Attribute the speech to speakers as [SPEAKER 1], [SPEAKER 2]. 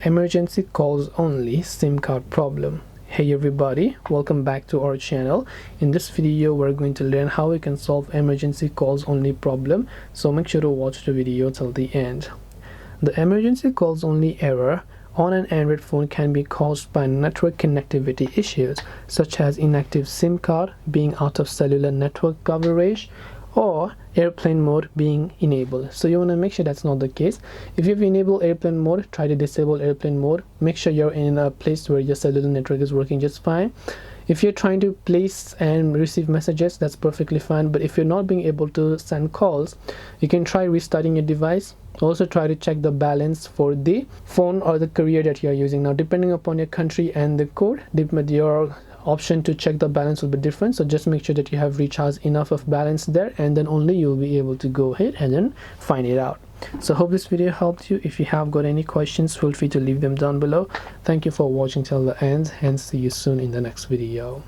[SPEAKER 1] Emergency calls only SIM card problem. Hey everybody, welcome back to our channel. In this video we're going to learn how we can solve emergency calls only problem, so make sure to watch the video till the end. The emergency calls only error on an Android phone can be caused by network connectivity issues such as inactive SIM card, being out of cellular network coverage, or airplane mode being enabled. So you want to make sure that's not the case. If you've enabled airplane mode, try to disable airplane mode. Make sure you're in a place where your cellular network is working just fine. If you're trying to place and receive messages, that's perfectly fine. But if you're not being able to send calls, you can try restarting your device. Also try to check the balance for the phone or the carrier that you're using. Now depending upon your country and the code, your option to check the balance will be different, so just make sure that you have recharged enough of balance there, and then only you'll be able to go ahead and then find it out. So hope this video helped you. If you have got any questions, feel free to leave them down below. Thank you for watching till the end, and see you soon in the next video.